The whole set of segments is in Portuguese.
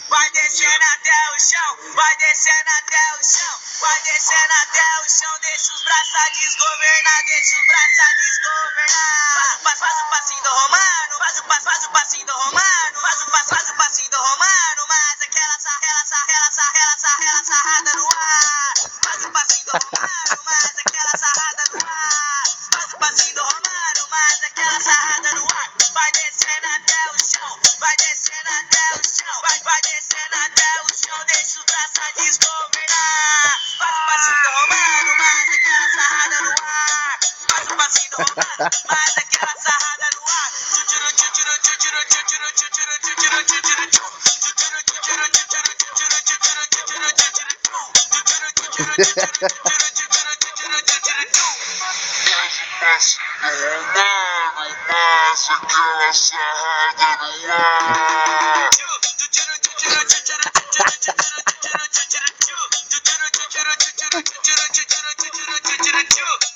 Vai descendo até o chão, vai descendo até o chão, vai descendo até o chão, deixa os braços a desgovernar, deixa os braços a desgovernar. Faz o passinho do romano, faz o passinho do romano, faz o passinho do romano, mas aquela sarrada no ar. Faz o passinho do romano, mas aquela sarrada no ar. Faz o passinho do romano, mas aquela sarrada no ar. Vai descendo até o chão, vai descendo até o chão, vai descendo até o chão, deixa os braços a desgovernar. Faz o passinho do romano, mas aquela sarrada no ar. Faz o passinho do romano, mas aquela sarrada no ar.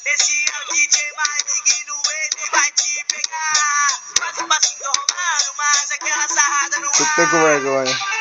Esse é o DJ mais digno, ele vai te pegar. Faz o passinho do romano, mas aquela sarrada no ar. Tô com vergonha.